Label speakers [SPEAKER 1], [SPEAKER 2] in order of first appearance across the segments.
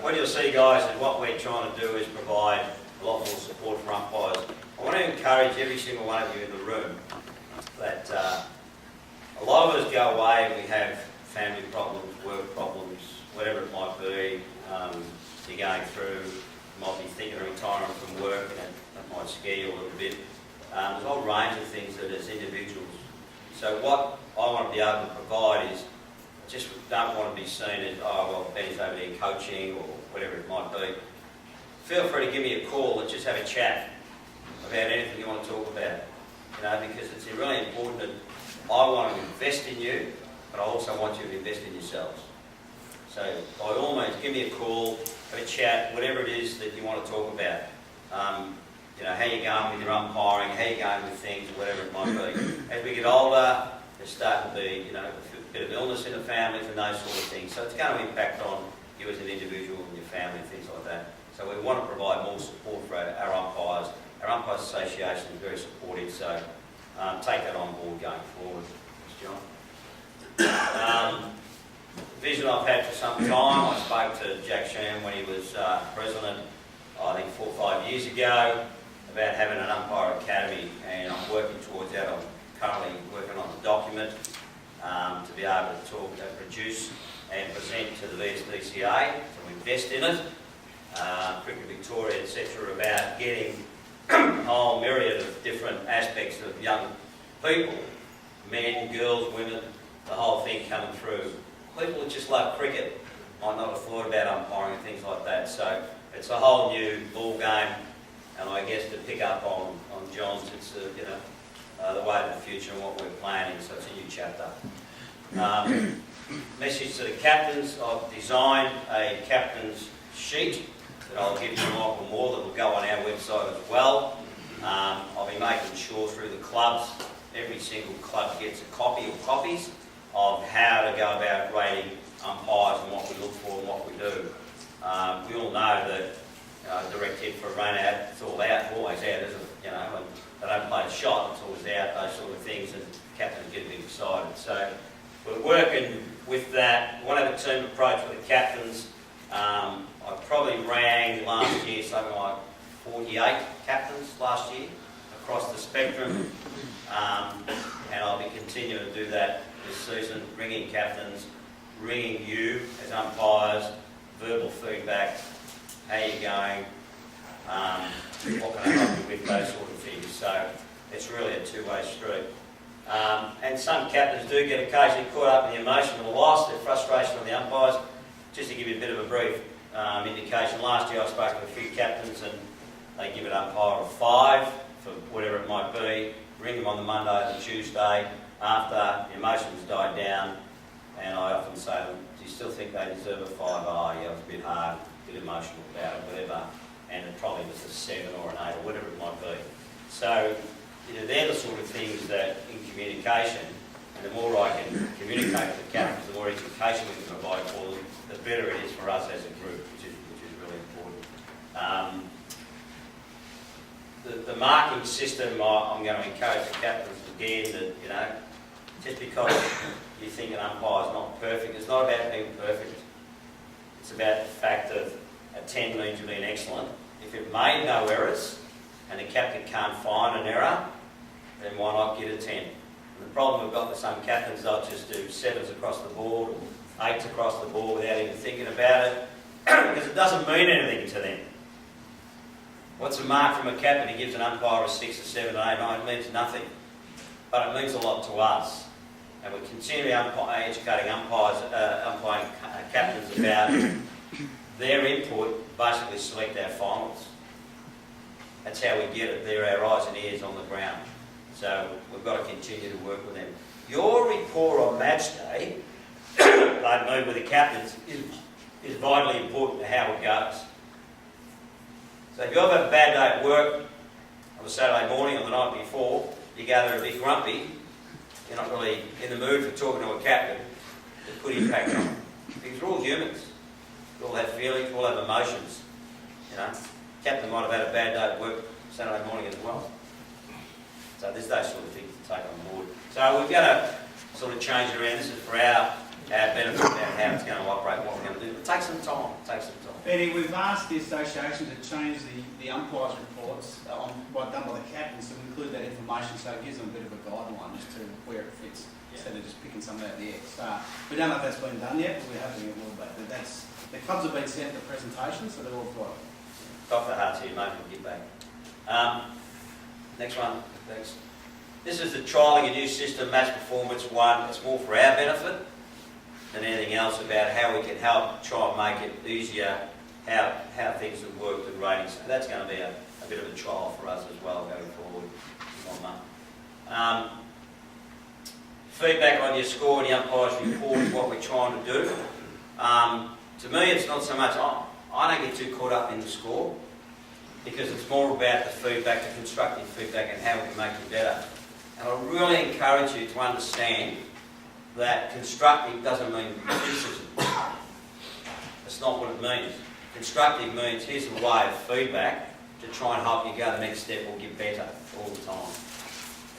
[SPEAKER 1] what you'll see, guys, is what we're trying to do is provide a lot more support for umpires. I want to encourage every single one of you in the room that a lot of us go away and we have family problems, work problems, whatever it might be. You're going through, you might be thinking of retiring from work, and that might scare you a little bit. There's a whole range of things that as individuals. So what I want to be able to provide is, just don't want to be seen as, oh, well, Benny's over there coaching or whatever it might be. Feel free to give me a call and just have a chat about anything you want to talk about. You know, because it's really important that I want to invest in you, but I also want you to invest in yourselves. So by all means, give me a call, have a chat, whatever it is that you want to talk about. You know, how you're going with your umpiring, how you're going with things, whatever it might be. As we get older, there's starting to be, you know, a bit of illness in the families and those sort of things. So it's going to impact on you as an individual and your family and things like that. So we want to provide more support for our umpires. Our Umpires Association is very supportive, so take that on board going forward. Thanks, John. Vision I've had for some time. I spoke to Jack Sham when he was president, I think 4 or 5 years ago, about having an umpire academy, and I'm working towards that. I'm currently working on the document to be able to talk, produce and present to the VSDCUA, to invest in it, Cricket Victoria, etc., about getting a whole myriad of different aspects of young people, men, girls, women, the whole thing coming through. People that just love cricket might not have thought about umpiring and things like that. So it's a whole new ball game, and I guess to pick up on John's, it's you know, the way of the future and what we're planning. So it's a new chapter. Message to the captains: I've designed a captain's sheet that I'll give to Michael Moore that will go on our website as well. I'll be making sure through the clubs, every single club gets a copy or copies of how to go about rating umpires and what we look for and what we do. We all know that direct hit for a run out, it's all out, always out, isn't it? You know, and they don't play a shot, it's always out, those sort of things, and captains get a bit excited. So we're working with that. We want to have a team approach with the captains. I probably rang last year something like 48 captains last year across the spectrum, and I'll be continuing to do that this season, ringing captains, ringing you as umpires, verbal feedback, how you're going, what can I help you with, those sort of things. So it's really a two-way street. And some captains do get occasionally caught up in the emotion of the loss, the frustration of the umpires. Just to give you a bit of a brief indication, last year I spoke to a few captains and they give an umpire a 5 for whatever it might be, ring them on the Monday or the Tuesday after the emotions died down, and I often say to them, do you still think they deserve a 5? Oh yeah, it was a bit hard, a bit emotional about it, whatever, and it probably was a 7 or an 8 or whatever it might be. So you know, they're the sort of things that in communication, and the more I can communicate with the captains, the more education we can provide for them, the better it is for us as a group, which is really important. The marking system, I'm going to encourage the captains again that, you know, just because you think an umpire is not perfect, it's not about being perfect. It's about the fact that a 10 means you've been excellent. If it made no errors and the captain can't find an error, then why not get a 10? And the problem we've got with some captains, they'll just do 7s across the board, or 8s across the board without even thinking about it, because it doesn't mean anything to them. What's a mark from a captain? He gives an umpire a 6, a 7, an 8, 9. It means nothing. But it means a lot to us. And we're continually educating umpiring captains about their input, basically select our finals. That's how we get it. They're our eyes and ears on the ground. So we've got to continue to work with them. Your rapport on match day, like me with the captains, is vitally important to how it goes. So if you ever have a bad day at work on a Saturday morning or the night before, you go there a bit grumpy, you're not really in the mood for talking to a captain, it could impact on them. Because we're all humans. We all have feelings, we all have emotions. You know, captain might have had a bad day at work Saturday morning as well. So there's those sort of things to take on board. So we're going to sort of change it around. This is for our our benefit about how it's going to operate, what we're going to do. It takes some time.
[SPEAKER 2] Benny, we've asked the association to change the umpires' reports on what done by the captains to include that information, so it gives them a bit of a guideline as to where it fits, instead of just picking something out of the air. So we don't know if that's been done yet, but we're hoping it will be. But the clubs have been sent the presentation, so they're all got it.
[SPEAKER 1] Dr. Hart's here, mate, we'll get back. Next one, thanks. This is the trialling a new system, Match Performance 1. It's more for our benefit than anything else, about how we can help try and make it easier, how things have worked with ratings. So that's going to be a bit of a trial for us as well going forward. Feedback on your score and the umpires report is what we're trying to do. To me, it's not so much, I don't get too caught up in the score, because it's more about the feedback, the constructive feedback, and how we can make it better. And I really encourage you to understand that constructive doesn't mean criticism. That's not what it means. Constructive means here's a way of feedback to try and help you go the next step or get better all the time.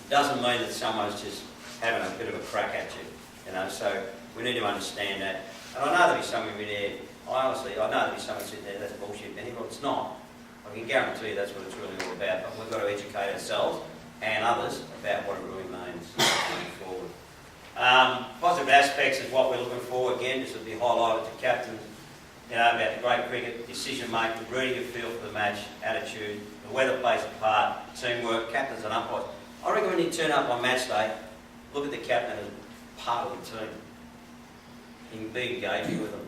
[SPEAKER 1] It doesn't mean that someone's just having a bit of a crack at you, so we need to understand that. And I know there'll be someone in there, I know there'll be someone sitting there, that's bullshit, Benny, but it's not. I can guarantee you that's what it's really all about, but we've got to educate ourselves and others about what it really means going forward. Positive aspects is what we're looking for. Again, this will be highlighted to captains, about the great cricket, decision making, reading a feel for the match, attitude, the weather plays a part, teamwork, captains and umpires. I reckon when you turn up on match day, look at the captain as part of the team. You can be engaging with them.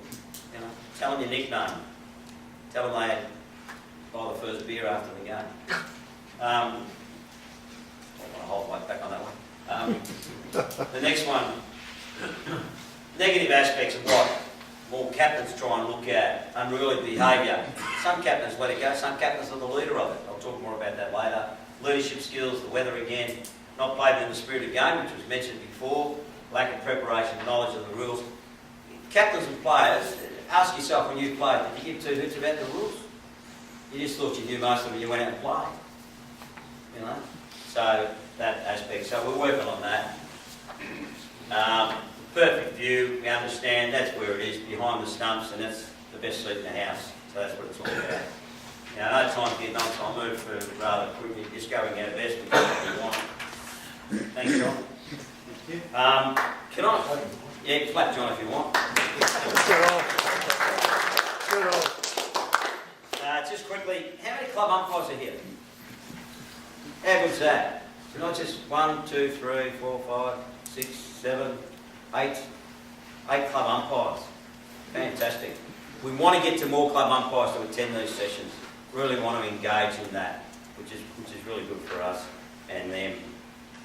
[SPEAKER 1] Tell them your nickname. Tell them they buy the first beer after the game. I want to hold my back on that one. The next one, negative aspects of what more captains try and look at, unruly behaviour. Some captains let it go, some captains are the leader of it. I'll talk more about that later. Leadership skills, the weather again, not played in the spirit of the game, which was mentioned before, lack of preparation, knowledge of the rules. Captains and players, ask yourself when you played, did you give two hoots about the rules? You just thought you knew most of them and you went out and played. So that aspect. So we're working on that. Perfect view, we understand that's where it is, behind the stumps, and that's the best seat in the house. So that's what it's all about. No time to get done, so I'll move for rather quickly, just going our best because that's what we want. Thanks, John. Can I? Yeah, clap John if you want. Just quickly, how many club umpires are here? How good's that? Not just 1, 2, 3, 4, 5, 6, 7, 8 club umpires. Fantastic. We want to get to more club umpires to attend these sessions. Really want to engage in that, which is really good for us and them.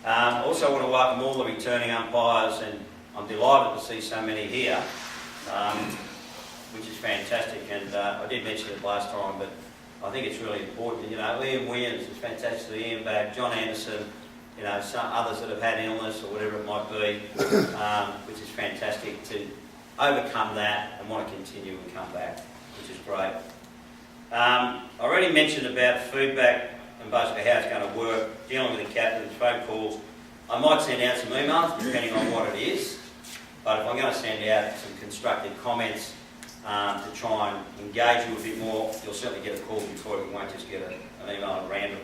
[SPEAKER 1] Also want to welcome all the returning umpires, and I'm delighted to see so many here, which is fantastic. And I did mention it last time, but I think it's really important. Ian Williams, it's fantastic to see Ian back. John Anderson, some others that have had illness or whatever it might be, which is fantastic to overcome that and want to continue and come back, which is great. I already mentioned about feedback and basically how it's going to work, dealing with the captains, phone calls. I might send out some emails depending on what it is, but if I'm going to send out some constructive comments to try and engage you a bit more, you'll certainly get a call before you won't just get an email at random.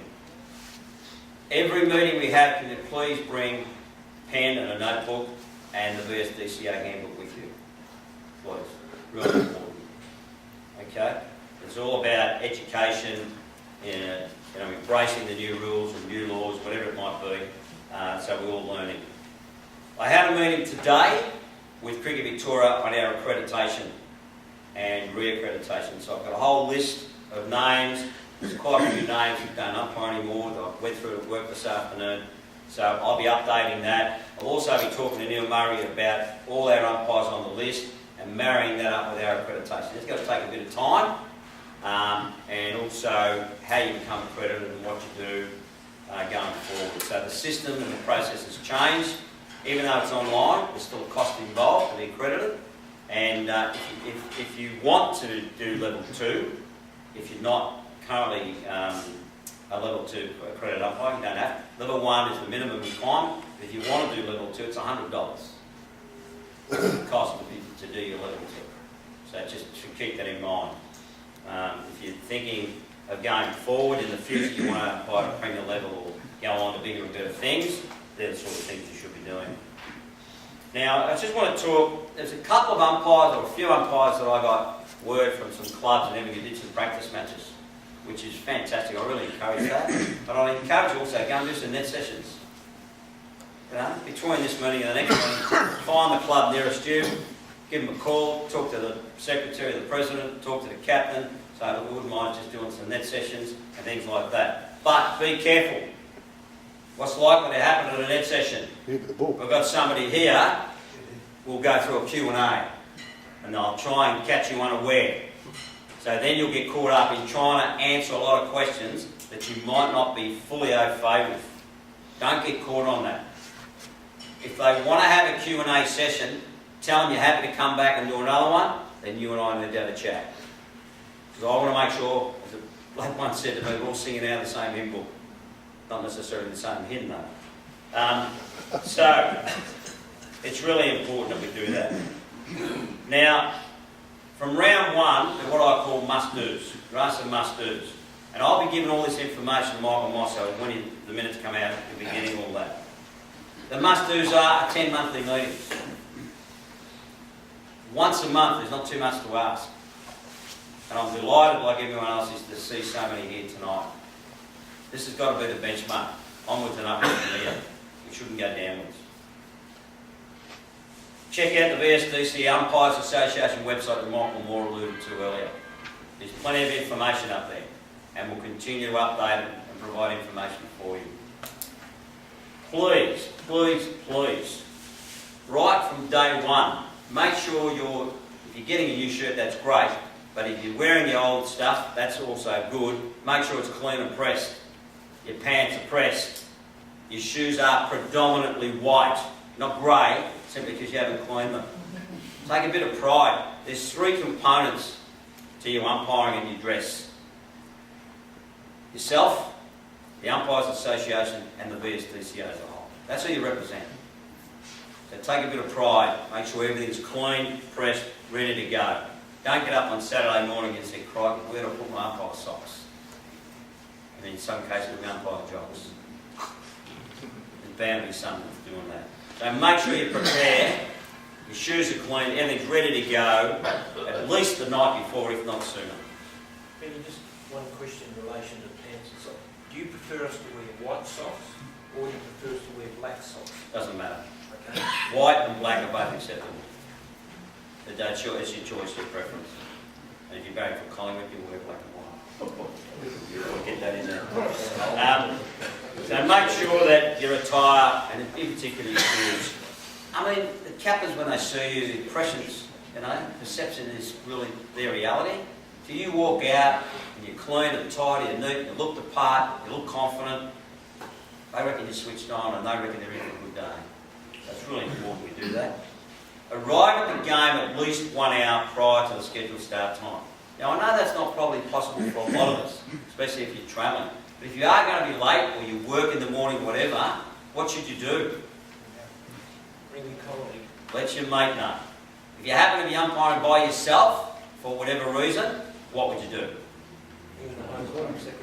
[SPEAKER 1] Every meeting we have, can you please bring a pen and a notebook and the VSDCUA handbook with you, please. Really important. Okay? It's all about education, embracing the new rules and new laws, whatever it might be, so we're all learning. I had a meeting today with Cricket Victoria on our accreditation and re-accreditation. So I've got a whole list of names. There's quite a few names who don't umpire anymore. I went through it at work this afternoon. So I'll be updating that. I'll also be talking to Neil Murray about all our umpires on the list and marrying that up with our accreditation. It's going to take a bit of time, and also how you become accredited and what you do going forward. So the system and the process has changed. Even though it's online, there's still a cost involved to be accredited. And if you want to do level 2, if you're not currently a level 2 accredited umpire, you don't have. Level 1 is the minimum requirement. If you want to do level 2, it's $100. cost to do your level 2. So just to keep that in mind. If you're thinking of going forward in the future, you want to apply to Premier level or go on to bigger and better things, they're the sort of things you should be doing. Now, I just want to talk, there's a couple of umpires, or a few umpires that I got word from some clubs and everything who did some practice matches, which is fantastic. I really encourage that. But I encourage you also to go and do some net sessions. You know, between this meeting and the next meeting, find the club nearest you, give them a call, talk to the secretary, the president, talk to the captain, say, look, we wouldn't mind just doing some net sessions and things like that. But be careful. What's likely to happen at a net session? We've got somebody here, we'll go through a Q&A and they'll try and catch you unaware. So then you'll get caught up in trying to answer a lot of questions that you might not be fully au fait with. Don't get caught on that. If they want to have a Q&A session, tell them you're happy to come back and do another one, then you and I need to have a chat. Because I want to make sure, as the bloke once said to me, we're all singing out of the same hymn book. Not necessarily the same hymn though. So, it's really important that we do that. Now, from round 1, they're what I call must-dos. There are some must-dos. And I'll be giving all this information to Michael Mosso when the minutes come out, you'll be getting all that. The must-dos are attend monthly meetings. Once a month, there's not too much to ask. And I'm delighted, like everyone else, is to see so many here tonight. This has got to be the benchmark. Onwards and upwards from here. We shouldn't go downwards. Check out the VSDCUA Umpires Association website that Michael Moore alluded to earlier. There's plenty of information up there, and we'll continue to update it and provide information for you. Please, please, please, right from day 1, make sure if you're getting a new shirt, that's great, but if you're wearing your old stuff, that's also good. Make sure it's clean and pressed. Your pants are pressed. Your shoes are predominantly white, not grey, simply because you haven't cleaned them. Take a bit of pride. There's 3 components to your umpiring and your dress. Yourself, the Umpires Association and the VSDCUA as a whole. That's who you represent. So take a bit of pride. Make sure everything's clean, pressed, ready to go. Don't get up on Saturday morning and say, crikey, where do I put my umpire socks? And in some cases, my umpire jocks. There's bound to be something that's doing that. So make sure you prepare. Your shoes are clean, everything's ready to go, at least the night before, if not sooner.
[SPEAKER 3] Benny, just one question in relation to pants and socks. Do you prefer us to wear white socks, or do you prefer us to wear black socks?
[SPEAKER 1] Doesn't matter.
[SPEAKER 3] Okay.
[SPEAKER 1] White and black are both acceptable. It's your choice, your preference. And if you're going for Collingwood, you'll wear black and white. We'll get that in there. So make sure that your attire, and in particular your shoes. I mean, the captains, when they see you, the impressions, perception is really their reality. So you walk out and you're clean and tidy and neat, you look the part, you look confident, they reckon you're switched on and they reckon they're in for a good day. That's really important we do that. Arrive at the game at least 1 hour prior to the scheduled start time. Now I know that's not probably possible for a lot of us, especially if you're travelling. But if you are going to be late or you work in the morning, whatever, what should you do?
[SPEAKER 3] Bring your colleague.
[SPEAKER 1] Let your mate know. If you happen to be umpiring by yourself, for whatever reason, what would you do?
[SPEAKER 3] Even the home court secretary.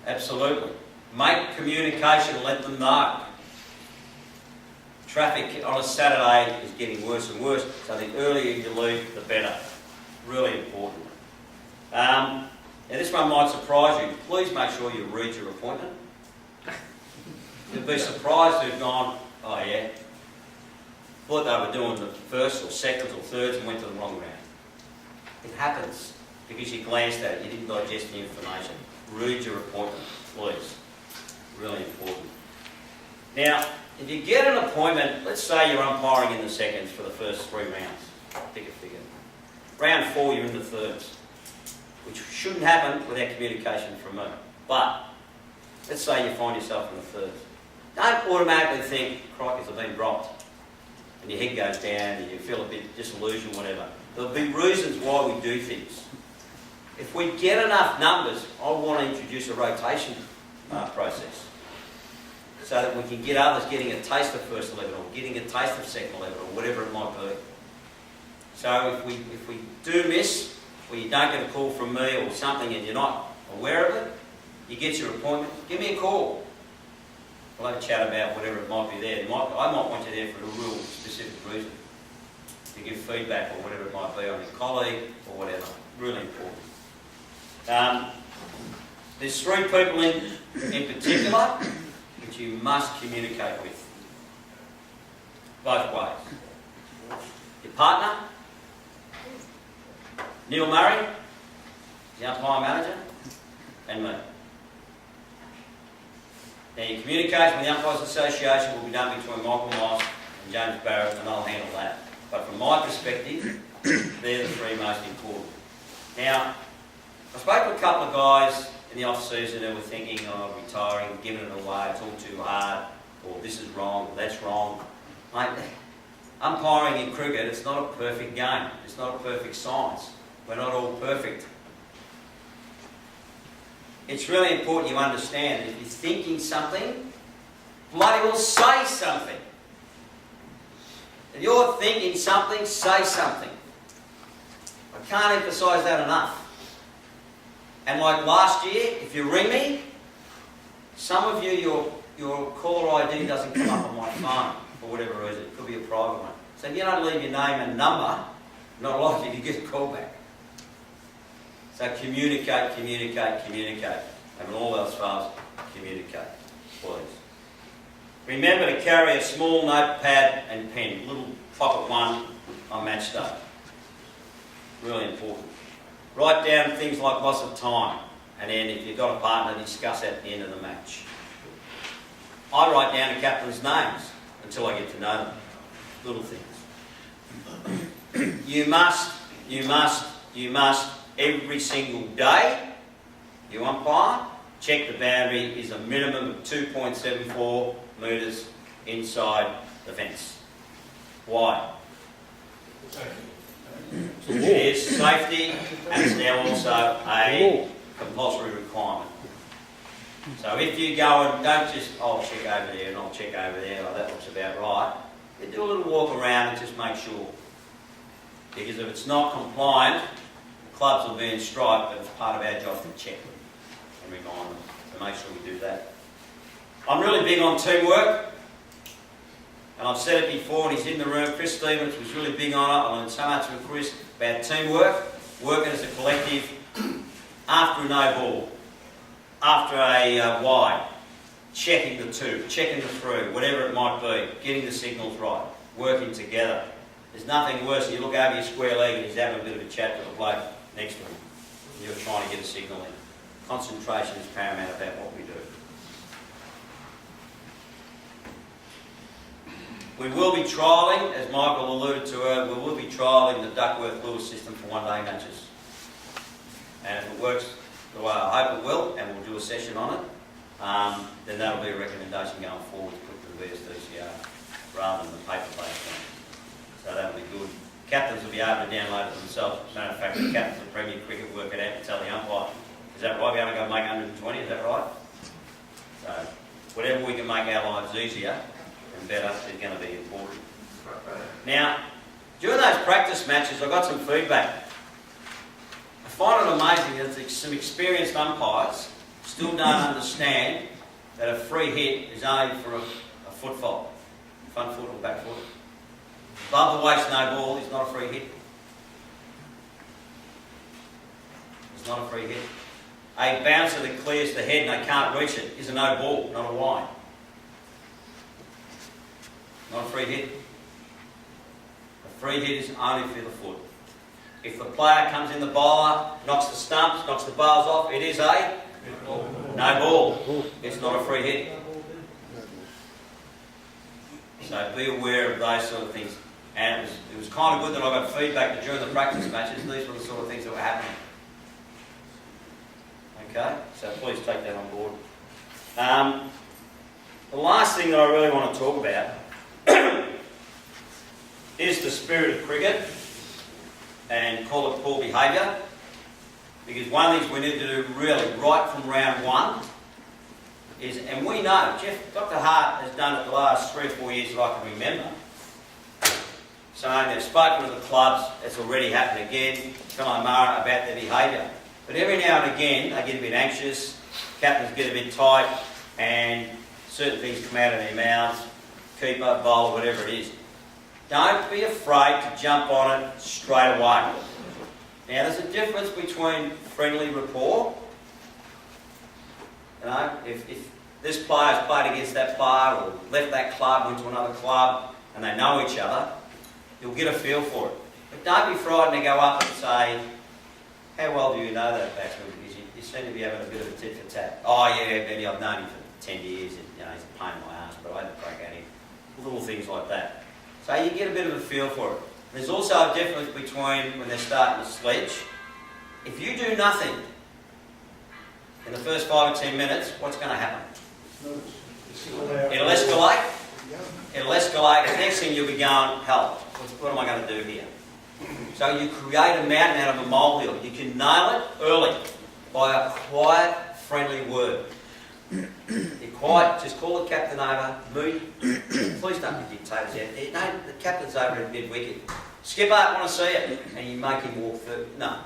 [SPEAKER 1] Absolutely. Make communication, let them know. Traffic on a Saturday is getting worse and worse, so the earlier you leave, the better. Really important. Now this one might surprise you. Please make sure you read your appointment. You'll be surprised who've gone, oh yeah, thought they were doing the first or seconds or thirds and went to the wrong round. It happens because you glanced at it, you didn't digest the information. Read your appointment, please. Really important. Now, if you get an appointment, let's say you're umpiring in the seconds for the first 3 rounds. Pick a figure. Round 4, you're in the thirds, which shouldn't happen without communication from me. But let's say you find yourself in the thirds. Don't automatically think, crikey, I've been dropped. And your head goes down and you feel a bit disillusioned, whatever. There'll be reasons why we do things. If we get enough numbers, I want to introduce a rotation process so that we can get others getting a taste of first 11 or getting a taste of second 11 or whatever it might be. So if we do miss, or you don't get a call from me or something and you're not aware of it, you get your appointment, give me a call. We'll have a chat about whatever it might be there. I might want you there for a real specific reason, to give feedback or whatever it might be on your colleague or whatever. Really important. There's 3 people in particular which you must communicate with, both ways. Your partner, Neil Murray, the umpire manager, and me. Now, your communication with the Umpires Association will be done between Michael Moss and James Barrett, and I'll handle that. But from my perspective, they're the 3 most important. Now, I spoke to a couple of guys in the off-season who were thinking of retiring, giving it away, it's all too hard, or this is wrong, or that's wrong. Mate, umpiring in cricket, it's not a perfect game. It's not a perfect science. We're not all perfect. It's really important you understand that if you're thinking something, bloody well say something. If you're thinking something, say something. I can't emphasise that enough. And like last year, if you ring me, some of you, your caller ID doesn't come up on my phone for whatever reason. It could be a private one. So if you don't leave your name and number, not likely to get a call back. So communicate, communicate, communicate. And all else fails, communicate, please. Remember to carry a small notepad and pen, a little pocket one on match day. Really important. Write down things like loss of time, and then if you've got a partner, discuss that at the end of the match. I write down the captain's names until I get to know them. Little things. You must, every single day, you umpire, check the boundary is a minimum of 2.74 metres inside the fence. Why? It is safety, and it's now also a compulsory requirement. So if you go and don't just, I'll check over there and I'll check over there, oh, that looks about right. You do a little walk around and just make sure. Because if it's not compliant, the clubs will be in stripe, but it's part of our job to check them and remind them. So make sure we do that. I'm really big on teamwork. And I've said it before, and he's in the room. Chris Stevens was really big on it. I learned so much from Chris about teamwork, working as a collective, after a no ball, after a wide, checking the 2, checking the 3, whatever it might be, getting the signals right, working together. There's nothing worse than you look over your square leg and he's having a bit of a chat with the bloke next to him. You're trying to get a signal in. Concentration is paramount about what we do. We will be trialling, as Michael alluded to earlier, we will be trialling the Duckworth-Lewis system for one-day matches. And if it works the way I hope it will, and we'll do a session on it, then that'll be a recommendation going forward to put to the VSDCUA rather than the paper-based one. So that'll be good. Captains will be able to download it themselves. As a matter of fact, the captains of Premier Cricket work it out and tell the umpire, is that right? We're only going to make 120, is that right? So whatever we can make our lives easier and better is going to be important. Now, during those practice matches, I got some feedback. I find it amazing that some experienced umpires still don't understand that a free hit is only for a foot fault, front foot or back foot. Above the waist no ball is not a free hit. It's not a free hit. A bouncer that clears the head and they can't reach it is a no ball, not a wide. Not a free hit. A free hit is only for the foot. If the player comes in the bowler, knocks the stumps, knocks the bars off, it is a no ball. It's not a free hit. So be aware of those sort of things. And it was kind of good that I got feedback that during the practice matches, these were the sort of things that were happening. Okay, so please take that on board. The last thing that I really want to talk about is the spirit of cricket and call it poor behaviour. Because one of the things we need to do really right from round one is, and we know, Dr. Hart has done it the last 3 or 4 years that I can remember, saying they've spoken to the clubs, it's already happened again, telling Mara about their behaviour. But every now and again, they get a bit anxious, captains get a bit tight, and certain things come out of their mouths, keeper, bowler, whatever it is. Don't be afraid to jump on it straight away. Now, there's a difference between friendly rapport. You know, if this player's played against that player or left that club, went to another club, and they know each other, you'll get a feel for it. But don't be frightened to go up and say, how well do you know that batsman? Because you seem to be having a bit of a tit for tat. Oh yeah, Benny, I've known him for 10 years, and you know, he's a pain in my ass, but I had to crack at him. Little things like that. So you get a bit of a feel for it. There's also a difference between when they're starting to sledge. If you do nothing in the first 5 or 10 minutes, what's going to happen? It'll escalate. It'll escalate. The next thing you'll be going, hell, what am I going to do here? So you create a mountain out of a molehill. You can nail it early by a quiet, friendly word. You're quiet, just call the captain over, Moody, please don't be dictators out there. No, the captain's over in mid-wicket. Skipper, I want to see it. And you make him walk through. No.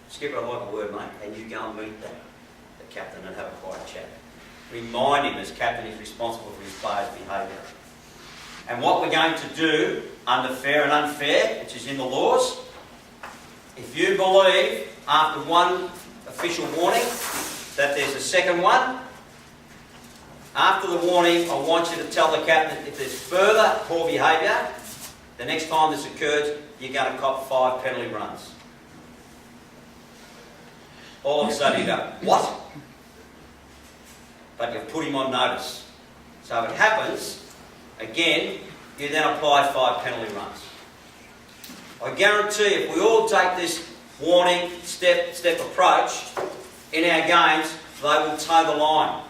[SPEAKER 1] Skipper, I like a word, mate. And you go and meet the captain and have a quiet chat. Remind him as captain he's responsible for his players' behaviour. And what we're going to do under fair and unfair, which is in the laws, if you believe after one official warning that there's a second one, after the warning I want you to tell the captain if there's further poor behaviour, the next time this occurs you're going to cop 5 penalty runs. All of a sudden you go, what? But you've put him on notice. So if it happens, again, you then apply 5 penalty runs. I guarantee if we all take this warning, step approach in our games, they will toe the line.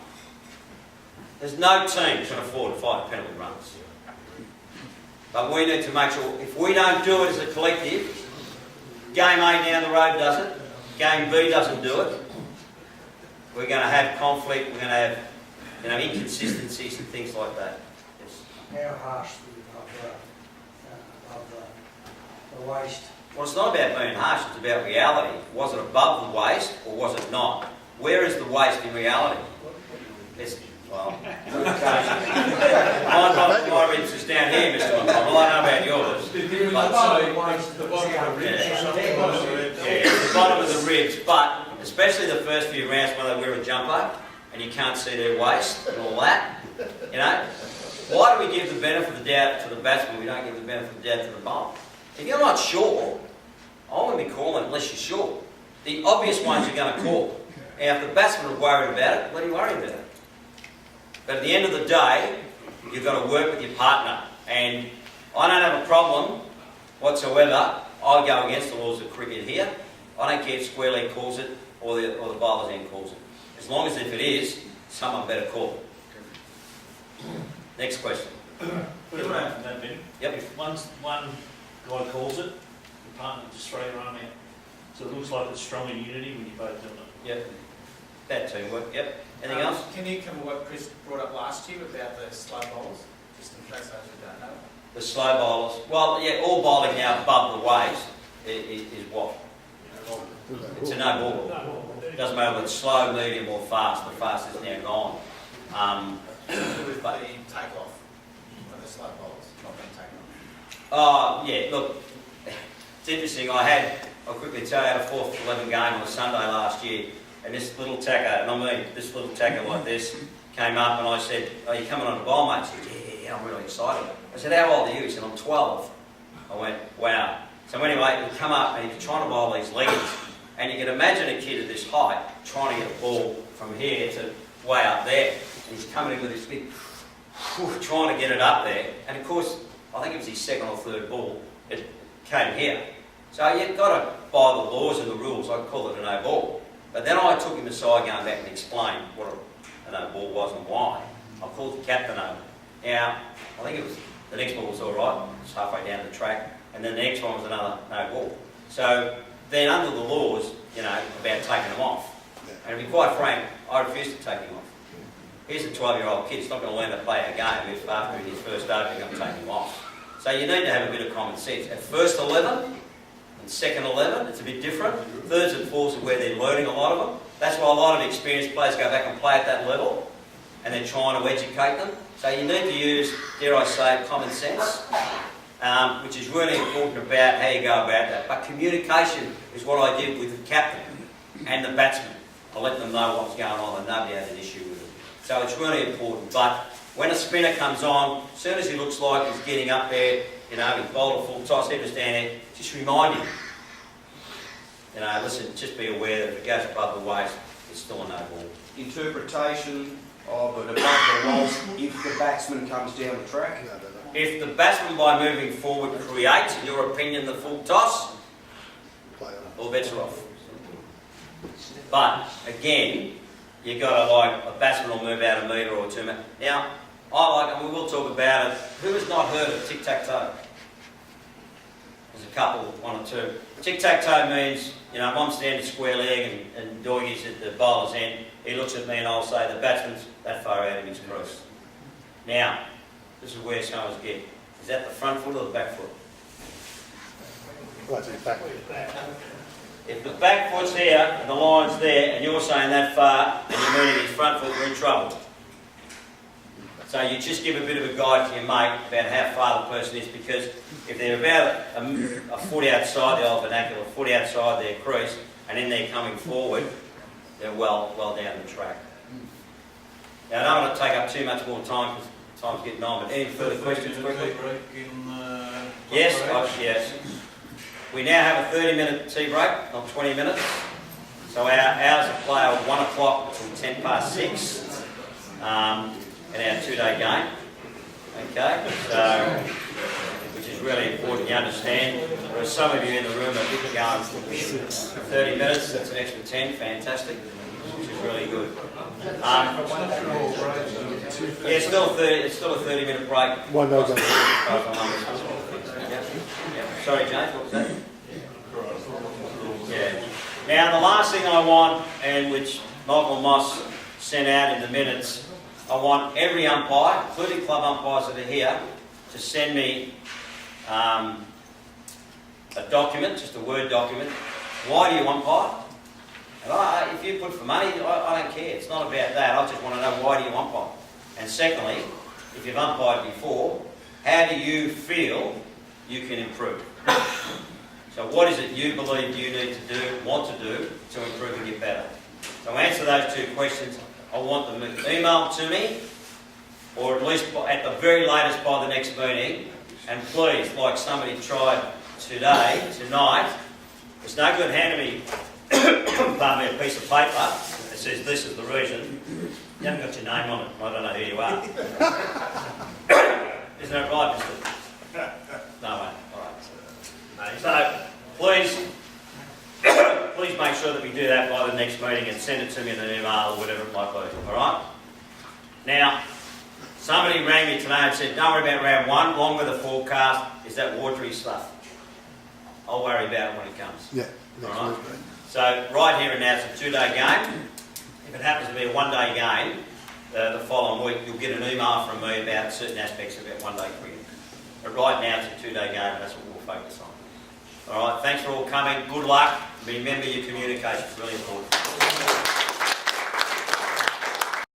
[SPEAKER 1] There's no team can afford 5 penalty runs. But we need to make sure, if we don't do it as a collective, game A down the road does it, game B doesn't do it, we're going to have conflict, we're going to have inconsistencies and things like that. Yes.
[SPEAKER 4] How harsh of the waste?
[SPEAKER 1] Well, it's not about being harsh, it's about reality. Was it above the waist or was it not? Where is the waist in reality? It's, well, my ribs is down here, Mr. McConnell. I know about yours.
[SPEAKER 3] The bottom of the ribs.
[SPEAKER 1] Yeah, the bottom of the ribs, but especially the first few rounds when they wear a jumper and you can't see their waist and all that. You know, why do we give the benefit of the doubt to the batsman? We don't give the benefit of the doubt to the bowler. If you're not sure, I won't be calling unless you're sure. The obvious ones you're going to call. Now, if the batsman is worried about it, let him worry about it. But at the end of the day, you've got to work with your partner. And I don't have a problem whatsoever. I go against the laws of cricket here. I don't care if square leg calls it or the bowler's end calls it. As long as if it is, someone better call it. Next question.
[SPEAKER 5] What about that, Ben?
[SPEAKER 1] Yep.
[SPEAKER 5] If one guy calls it, the partner just throw your arm out. So it looks like it's stronger unity when you're both doing it.
[SPEAKER 1] Yep. Bad teamwork. Yep. Anything else?
[SPEAKER 2] Can you cover what Chris brought up last year about the slow bowlers? Just in case those who don't know.
[SPEAKER 1] The slow bowlers. Well, yeah, all bowling now above the waist is what? It's a no ball. It doesn't matter whether it's slow, medium or fast. The fast is now gone.
[SPEAKER 2] With the take-off of the slow bowlers not being taken off.
[SPEAKER 1] Oh, yeah, look, it's interesting. I'll quickly tell you, I had a 4th 11 game on a Sunday last year, and this little tacker, and I mean this little tacker like this, came up and I said, "Are you coming on to bowl, mate?" He said, yeah, I'm really excited. I said, "How old are you?" He said, "I'm 12. I went, wow. So anyway, he'd come up and he's trying to bowl these leggings, and you can imagine a kid at this height trying to get a ball from here to way up there. And he's coming in with this big, trying to get it up there. And of course, I think it was his 2nd or 3rd ball, it came here. So you've got to, by the laws and the rules, I call it a no ball. But then I took him aside going back and explained what a no ball was and why. I called the captain over. Now, I think it was, the next ball was all right, it was halfway down the track, and then the next one was another no ball. So then under the laws, you know, about taking them off. And to be quite frank, I refused to take him off. Here's a 12-year-old kid, he's not going to learn to play a game if after his first over you're going to take him off. So you need to have a bit of common sense. At first 11 and second 11, it's a bit different. Thirds and fourths are where they're learning a lot of them. That's why a lot of experienced players go back and play at that level, and they're trying to educate them. So you need to use, dare I say, common sense, which is really important about how you go about that. But communication is what I did with the captain and the batsman. I let them know what was going on and nobody had an issue with it. So it's really important. But when a spinner comes on, as soon as he looks like he's getting up there, you know, he's bowled a full toss, he was down there, just remind him. You know, listen, just be aware that if it goes above the waist, it's still a no ball.
[SPEAKER 6] Interpretation of an above the waist if the batsman comes down the track.
[SPEAKER 1] If the batsman by moving forward creates, in your opinion, the full toss, all bets are off. But again, you've got to like a batsman will move out a metre or 2 metres. Now, I like, and we will talk about it. Who has not heard of tic-tac-toe? There's a couple, one or two. Tic-tac-toe means, you know, if I'm standing square leg and Doggy's at the bowler's end, he looks at me and I'll say the batsman's that far out of his crease. Now, this is where some of us get. Is that the front foot or the back foot? If the back foot's here and the line's there and you're saying that far and you're meaning his front foot, we're in trouble. So you just give a bit of a guide to your mate about how far the person is, because if they're about a foot outside the old vernacular, a foot outside their crease, and then they're coming forward, they're well down the track. Now I don't want to take up too much more time because time's getting on, but any further questions quickly? Yes, yes. We now have a 30-minute tea break, not 20 minutes. So our hours of play are 1 o'clock till 10 past 6 in our 2-day game. Okay, so, which is really important you understand. There are some of you in the room that are going for 30 minutes, that's an extra 10, fantastic, which is really good. Yeah, it's still a 30-minute break.
[SPEAKER 7] One goes on.
[SPEAKER 1] Sorry, James, what was that? Yeah. Now, the last thing I want, and which Michael Moss sent out in the minutes, I want every umpire, including club umpires that are here, to send me a document, just a Word document. Why do you umpire? And if you put for money, I don't care. It's not about that. I just want to know, why do you umpire? And secondly, if you've umpired before, how do you feel you can improve? So what is it you believe you need to do, want to do, to improve and get better? So answer those two questions. I want them emailed to me, or at least at the very latest by the next meeting. And please, like somebody tried tonight, it's no good handing me a piece of paper that says this is the reason. You haven't got your name on it. I don't know who you are. Isn't that right, Mr.? No, mate. All right. So please make sure that we do that by the next meeting and send it to me in an email or whatever it might be. All right. Now, somebody rang me today and said, "Don't worry about round 1. Along with the forecast is that watery stuff. I'll worry about it when it comes."
[SPEAKER 7] Yeah.
[SPEAKER 1] All right. So right here and now, it's a 2-day game. If it happens to be a 1-day game, the following week you'll get an email from me about certain aspects of that 1-day cricket. But right now it's a 2-day game, and that's what we'll focus on. All right. Thanks for all coming. Good luck. Remember your communication is really important.